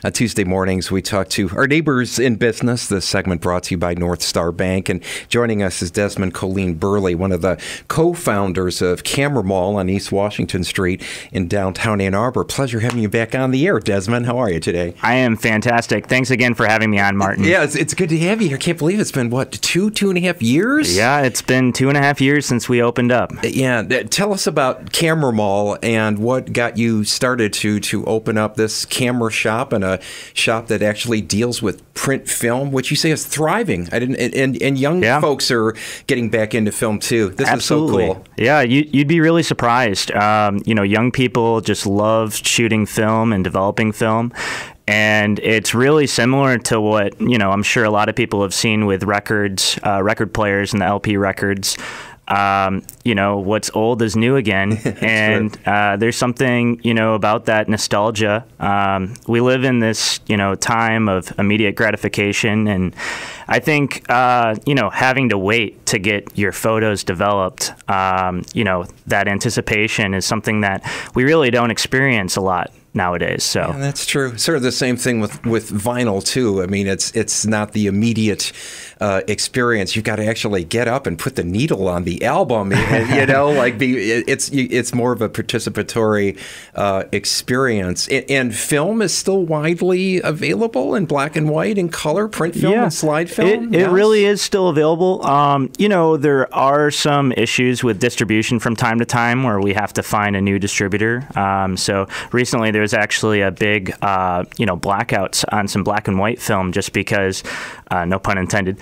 On Tuesday mornings, we talk to our neighbors in business. This segment brought to you by Northstar Bank. And joining us is Desmond Colleen Burley, one of the co-founders of Camera Mall on East Washington Street in downtown Ann Arbor. Pleasure having you back on the air, Desmond. How are you today? I am fantastic. Thanks again for having me on, Martin. Yeah, it's good to have you here. I can't believe it's been, what, two and a half years? Yeah, it's been 2.5 years since we opened up. Yeah. Tell us about Camera Mall and what got you started to open up this camera shop and a shop that actually deals with print film, which you say is thriving. And young folks are getting back into film too. This Absolutely. is so cool. Yeah, you'd be really surprised. Young people just love shooting film and developing film. And it's really similar to what, I'm sure a lot of people have seen with records, record players and the LP records. What's old is new again. And there's something, about that nostalgia. We live in this, time of immediate gratification. And I think, having to wait to get your photos developed, that anticipation is something that we really don't experience a lot nowadays. So yeah, that's true. Sort of the same thing with vinyl too. I mean, it's not the immediate experience. You've got to actually get up and put the needle on the album. And, it's more of a participatory experience. And film is still widely available in black and white and color, print film and slide film. It really is still available. There are some issues with distribution from time to time where we have to find a new distributor. So recently there was actually a big, blackouts on some black and white film just because, no pun intended,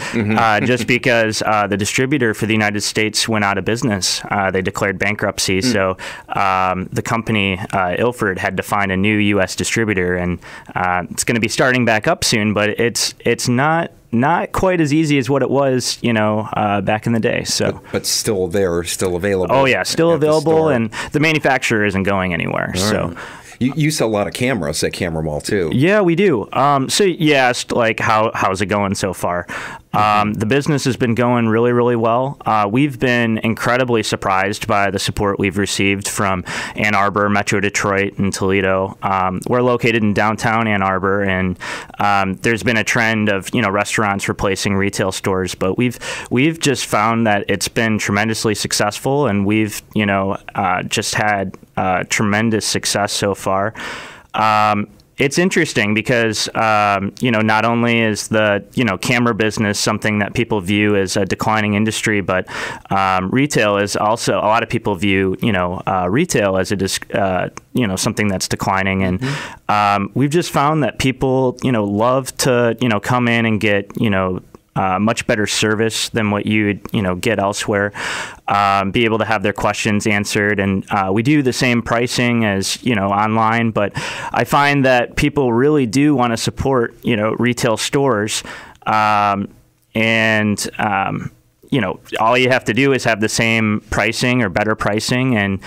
just because the distributor for the United States went out of business. They declared bankruptcy. So the company, Ilford, had to find a new U.S. distributor, and it's going to be starting back up soon, but it's not quite as easy as what it was, back in the day. So, but still there, still available. Oh yeah, still available, and the manufacturer isn't going anywhere. All so. Right. You sell a lot of cameras at Camera Mall too. Yeah, we do. So you asked how's it going so far? The business has been going really, really well. We've been incredibly surprised by the support we've received from Ann Arbor, Metro Detroit, and Toledo. We're located in downtown Ann Arbor, and there's been a trend of restaurants replacing retail stores, but we've just found that it's been tremendously successful, and we've just had tremendous success so far. It's interesting because, not only is the, camera business something that people view as a declining industry, but retail is also, a lot of people view, retail as something that's declining. And we've just found that people, love to, come in and get, much better service than what you'd get elsewhere. Be able to have their questions answered, and we do the same pricing as online. But I find that people really do want to support retail stores, all you have to do is have the same pricing or better pricing and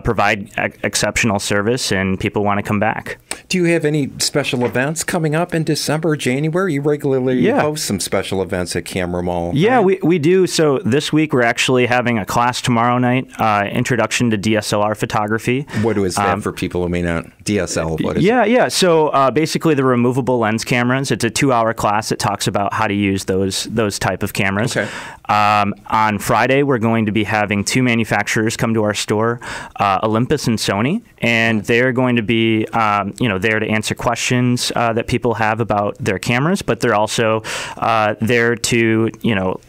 provide exceptional service, and people want to come back. Do you have any special events coming up in December, January? You regularly host some special events at Camera Mall. Yeah, right? we do. So this week we're actually having a class tomorrow night, Introduction to DSLR Photography. What is that for people who may not? DSL, what is it? Yeah. So basically the removable lens cameras. It's a 2-hour class that talks about how to use those type of cameras. Okay. On Friday, we're going to be having 2 manufacturers come to our store, Olympus and Sony, and they're going to be, there to answer questions that people have about their cameras, but they're also there to,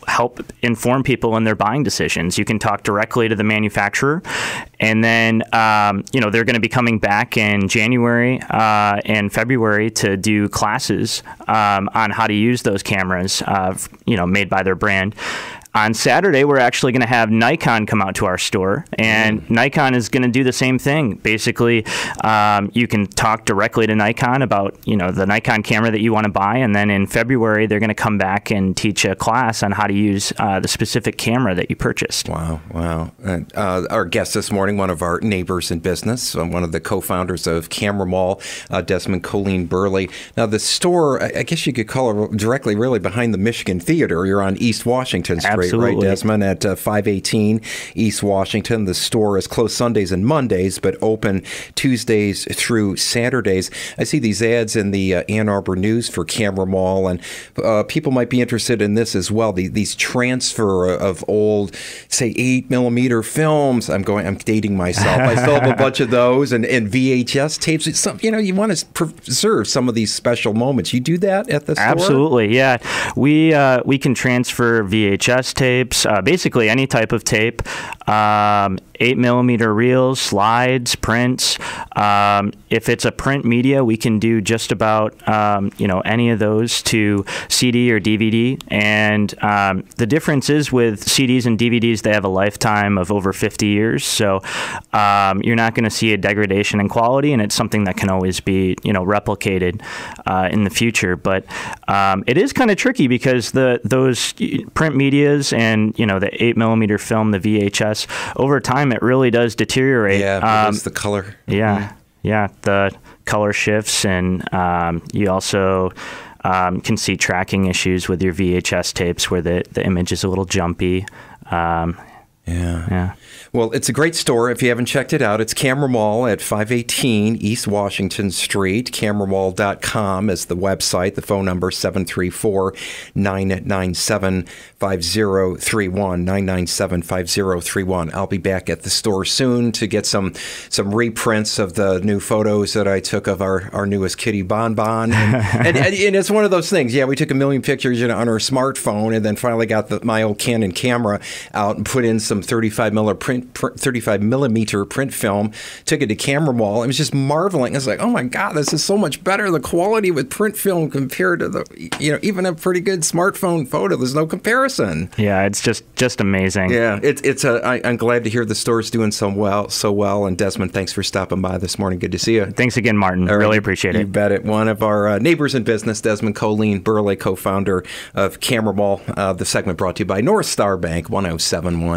help inform people in their buying decisions. You can talk directly to the manufacturer, and then, they're going to be coming back in January and February to do classes on how to use those cameras, made by their brand. On Saturday, we're actually going to have Nikon come out to our store, and Nikon is going to do the same thing. Basically, you can talk directly to Nikon about, the Nikon camera that you want to buy, and then in February, they're going to come back and teach a class on how to use the specific camera that you purchased. Wow. And, our guest this morning, one of our neighbors in business, one of the co-founders of Camera Mall, Desmond Colleen Burley. Now, the store, I guess you could call it directly really behind the Michigan Theater. You're on East Washington Street. Street, right, Desmond? At 518 East Washington. The store is closed Sundays and Mondays, but open Tuesdays through Saturdays. I see these ads in the Ann Arbor News for Camera Mall, and people might be interested in this as well. These transfer of old, say, 8mm films. I'm dating myself. I still have a bunch of those, and VHS tapes. It's some, you want to preserve some of these special moments. You do that at the store? Absolutely, yeah. We can transfer VHS tapes, basically any type of tape, 8mm reels, slides, prints. If it's a print media, we can do just about any of those to CD or DVD. And the difference is with CDs and DVDs, they have a lifetime of over 50 years. So you're not going to see a degradation in quality, and it's something that can always be replicated in the future. But it is kind of tricky because those print medias and the 8mm film, the VHS, over time it really does deteriorate. Yeah, it's the color. Yeah, the color shifts, and you also can see tracking issues with your VHS tapes where the image is a little jumpy. Yeah. Well, it's a great store. If you haven't checked it out, it's Camera Mall at 518 East Washington Street. CameraMall.com is the website. The phone number 734-997-5031. 997-5031. I'll be back at the store soon to get some reprints of the new photos that I took of our newest kitty Bonbon. And it's one of those things. Yeah, we took a million pictures on our smartphone, and then finally got my old Canon camera out and put in some 35mm print film. Took it to Camera Mall. It was just marveling. It's like, oh my God, this is so much better. The quality with print film compared to even a pretty good smartphone photo. There's no comparison. Yeah, it's just amazing. Yeah, I'm glad to hear the store's doing so well. And Desmond, thanks for stopping by this morning. Good to see you. Thanks again, Martin. I really appreciate it. You bet it. One of our neighbors in business, Desmond Colleen Burley, co-founder of Camera Mall. The segment brought to you by Northstar Bank 1071.